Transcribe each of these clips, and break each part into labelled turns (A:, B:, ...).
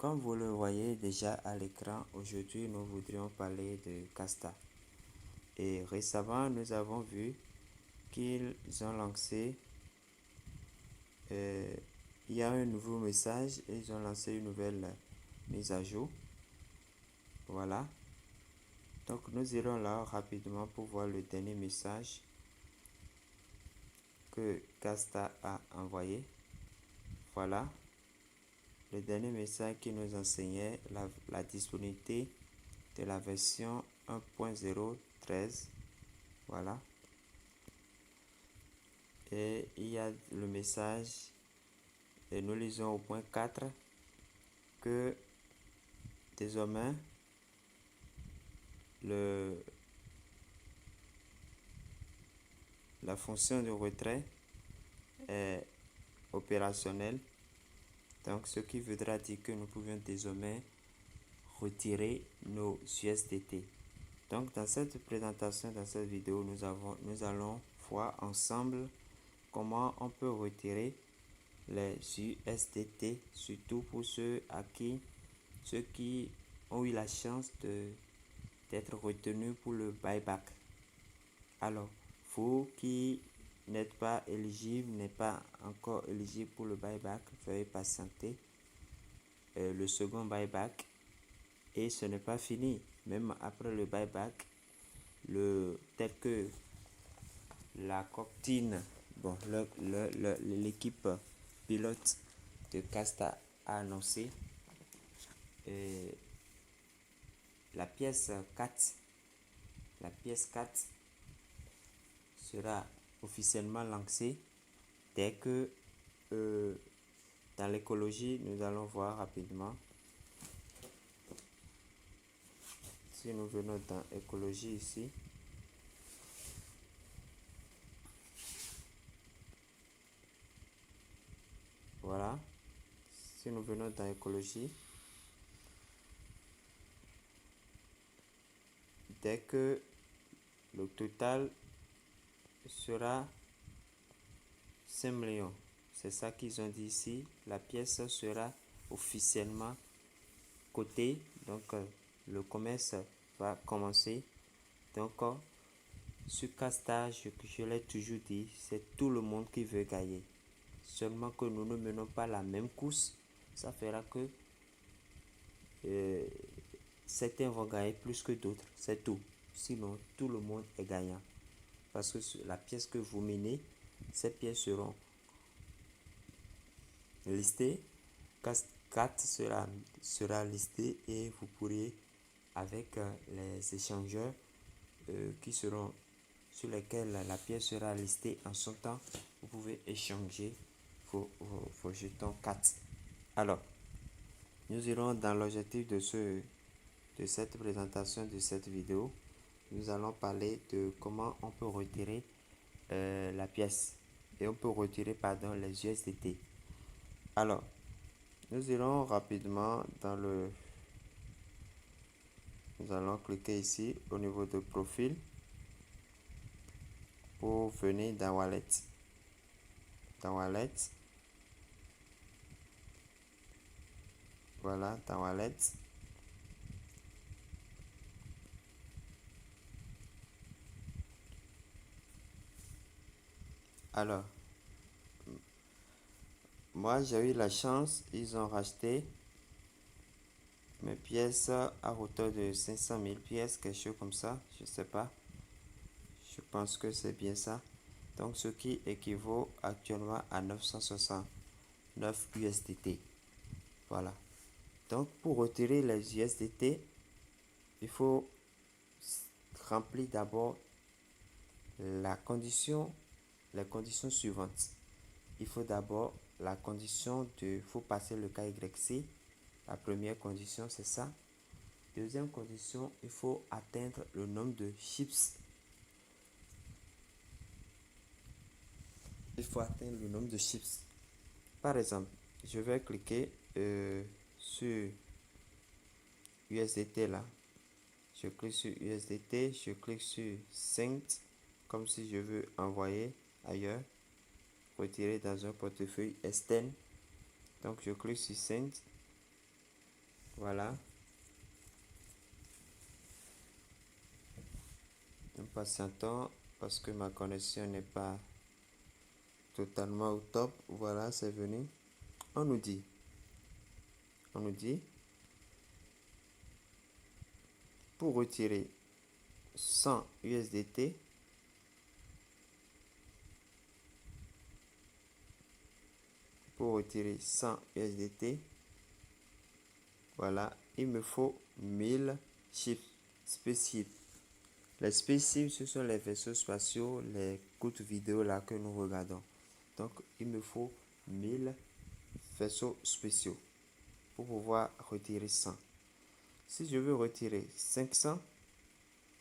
A: comme vous le voyez déjà à l'écran, aujourd'hui nous voudrions parler de Casta. Et récemment, nous avons vu qu'ils ont lancé, il y a un nouveau message et ils ont lancé une nouvelle mise à jour. Voilà. Donc nous irons là rapidement pour voir le dernier message que Casta a envoyé. Voilà. Le dernier message qui nous enseignait la disponibilité de la version 1.0.13. Voilà. Et il y a le message, et nous lisons au point 4 que désormais la fonction de retrait est opérationnelle. Donc ce qui voudra dire que nous pouvons désormais retirer nos USDT. Donc dans cette présentation, dans cette vidéo, nous allons voir ensemble comment on peut retirer les USDT, surtout pour ceux qui ont eu la chance d'être retenus pour le buyback. Alors, vous qui n'êtes pas éligible, n'êtes pas encore éligible pour le buyback, veuillez patienter le second buyback. Et ce n'est pas fini. Même après le buyback, tel que la Coctine, bon, l'équipe pilote de Casta a annoncé, la pièce 4 sera officiellement lancée dès que dans l'écologie, nous allons voir rapidement. Si nous venons dans écologie ici, voilà. Si nous venons dans écologie, dès que le total sera 5 millions, c'est ça qu'ils ont dit ici, la pièce sera officiellement cotée, donc le commerce va commencer. Donc sur Casta, je l'ai toujours dit, c'est tout le monde qui veut gagner. Seulement que nous ne menons pas la même course, ça fera que certains vont gagner plus que d'autres, c'est tout. Sinon, tout le monde est gagnant. Parce que la pièce que vous menez, ces pièces seront listées. CAS 4 sera listé et vous pourrez, avec les échangeurs sur lesquels la pièce sera listée en son temps, vous pouvez échanger vos jetons 4. Alors, nous irons dans l'objectif de cette présentation, de cette vidéo. Nous allons parler de comment on peut retirer la pièce. Et on peut retirer, pardon, les USDT. Alors, nous irons rapidement dans nous allons cliquer ici au niveau de profil pour venir dans Wallet. Dans Wallet. Voilà, dans Wallet. Alors, moi j'ai eu la chance, ils ont racheté mes pièces à hauteur de 500 000 pièces, quelque chose comme ça, je sais pas. Je pense que c'est bien ça. Donc ce qui équivaut actuellement à 969 USDT. Voilà. Donc pour retirer les USDT, il faut remplir d'abord les conditions suivantes. Il faut d'abord la condition faut passer le KYC. La première condition, c'est ça. Deuxième condition, il faut atteindre le nombre de chips. Il faut atteindre le nombre de chips. Par exemple, je vais cliquer sur USDT là. Je clique sur USDT, je clique sur Send, comme si je veux envoyer ailleurs, retirer dans un portefeuille externe. Donc je clique sur Send. Voilà. Nous patientons parce que ma connexion n'est pas totalement au top. Voilà, c'est venu. On nous dit, on nous dit, pour retirer 100 USDT, voilà, il me faut 1000 chiffres spécifiques. Les spécifiques, ce sont les vaisseaux spatiaux, les courtes vidéos là que nous regardons. Donc, il me faut 1000 vaisseaux spéciaux pour pouvoir retirer 100. Si je veux retirer 500,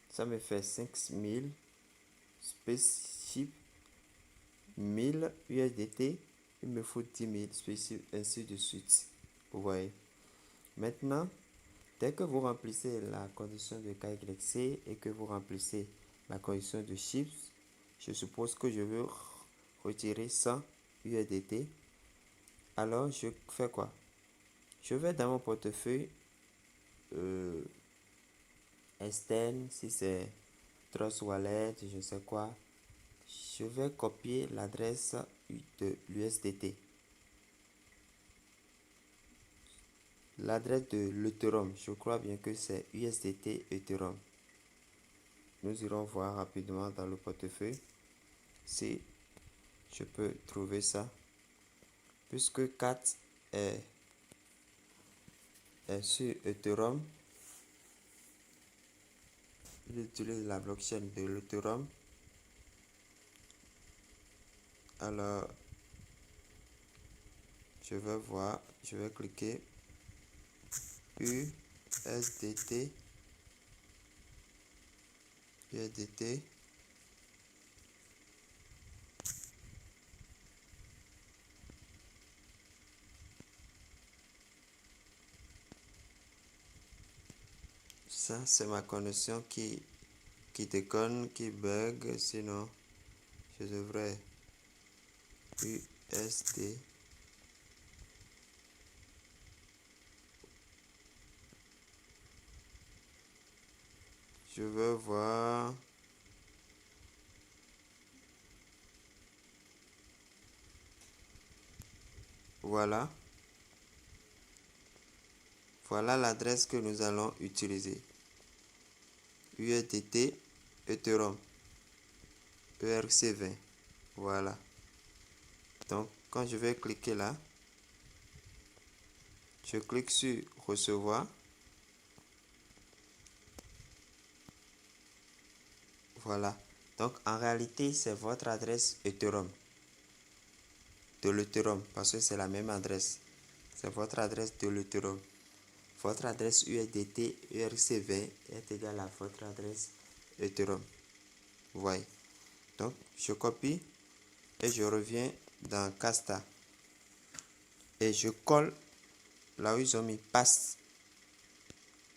A: ça me fait 5000 spécifiques, 1000 USDT, il me faut 10 000 spécifiques, ainsi de suite. Vous voyez. Maintenant, dès que vous remplissez la condition de KYC et que vous remplissez la condition de chiffres, je suppose que je veux retirer 100 USDT. Alors, je fais quoi? Je vais dans mon portefeuille externe, si c'est Trust Wallet, je ne sais quoi. Je vais copier l'adresse de l'USDT. L'adresse de l'Ethereum, je crois bien que c'est USDT Ethereum. Nous irons voir rapidement dans le portefeuille si je peux trouver ça. Puisque 4 est sur Ethereum, il utilise la blockchain de l'Ethereum. Alors, je vais voir, je vais cliquer USDT. Ça, c'est ma connexion qui déconne, qui bug. Sinon, je devrais USD. Je veux voir. Voilà. Voilà l'adresse que nous allons utiliser. USDT Ethereum ERC20. Voilà. Donc, quand je vais cliquer là, je clique sur recevoir. Voilà. Donc, en réalité, c'est votre adresse Ethereum. De l'Ethereum, parce que c'est la même adresse. C'est votre adresse de l'Ethereum. Votre adresse USDT ERC20 est égale à votre adresse Ethereum. Vous voyez. Donc, je copie et je reviens dans Casta. Et je colle là où ils ont mis passe.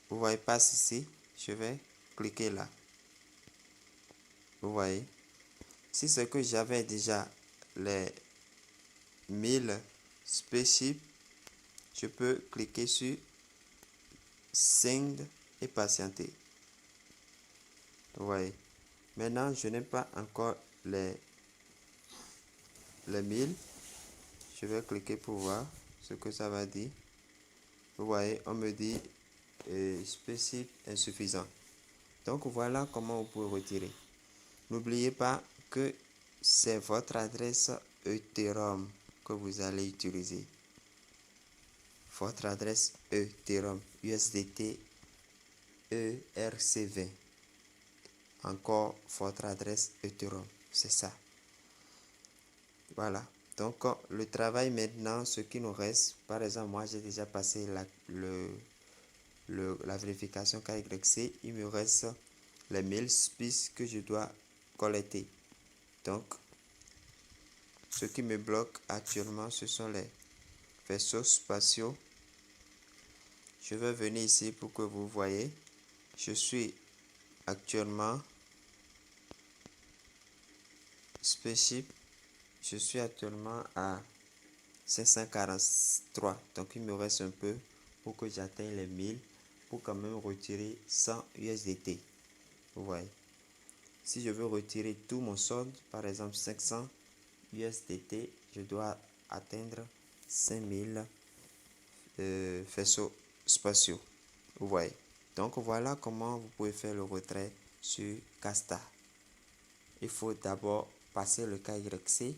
A: Vous voyez passe ici. Je vais cliquer là. Vous voyez. Si c'est que j'avais déjà les 1000 spaceships, je peux cliquer sur Send et patienter. Vous voyez. Maintenant, je n'ai pas encore les 1000. Je vais cliquer pour voir ce que ça va dire. Vous voyez, on me dit spécifique insuffisant. Donc voilà comment vous pouvez retirer. N'oubliez pas que c'est votre adresse Ethereum que vous allez utiliser. Votre adresse Ethereum USDT ERC20. Encore votre adresse Ethereum. C'est ça. Voilà. Donc, le travail maintenant, ce qui nous reste, par exemple, moi j'ai déjà passé la vérification KYC. Il me reste les 1000 spices que je dois collecter. Donc, ce qui me bloque actuellement, ce sont les vaisseaux spatiaux. Je vais venir ici pour que vous voyez. Je suis actuellement Spaceship. Je suis actuellement à 543. Donc, il me reste un peu pour que j'atteigne les 1000 pour quand même retirer 100 USDT. Vous voyez. Si je veux retirer tout mon solde, par exemple 500 USDT, je dois atteindre 5000 faisceaux spatiaux. Vous voyez. Donc voilà comment vous pouvez faire le retrait sur Casta. Il faut d'abord passer le KYC.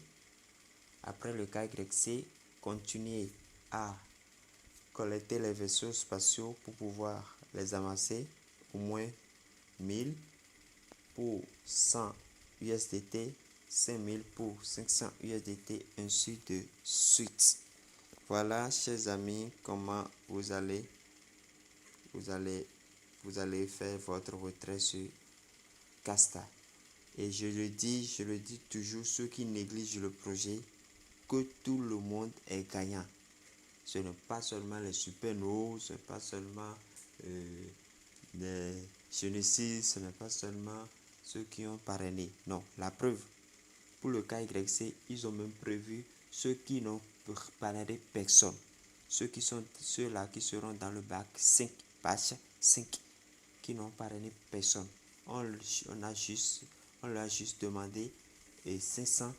A: Après le KYC, continuer à collecter les vaisseaux spatiaux pour pouvoir les amasser au moins 1000 pour 100 USDT, 5000 pour 500 USDT, ainsi de suite. Voilà, chers amis, comment vous allez faire votre retrait sur Casta. Et je le dis toujours, ceux qui négligent le projet, que tout le monde est gagnant. Ce n'est pas seulement les supernos, ce n'est pas seulement les Genesis, ce n'est pas seulement ceux qui ont parrainé. Non, la preuve, pour le KYC, ils ont même prévu ceux qui n'ont parrainé personne. Ceux-là qui seront dans le bac 5, batch 5, qui n'ont parrainé personne. On leur a juste demandé 500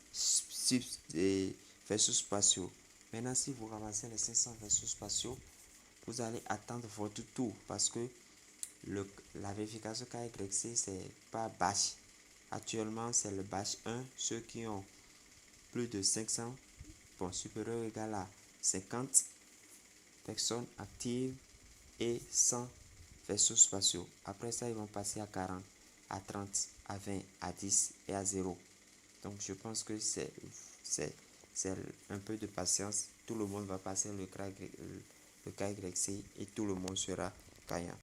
A: vaisseaux spatiaux. Maintenant, si vous ramassez les 500 vaisseaux spatiaux, vous allez attendre votre tour parce que la vérification KYC, c'est pas batch. Actuellement, c'est le batch 1. Ceux qui ont plus de 500, bon, supérieur ou égal à 50 personnes actives et 100 vaisseaux spatiaux. Après ça, ils vont passer à 40, à 30, à 20, à 10 et à 0. Donc, je pense que c'est un peu de patience. Tout le monde va passer le KYC et tout le monde sera gagnant.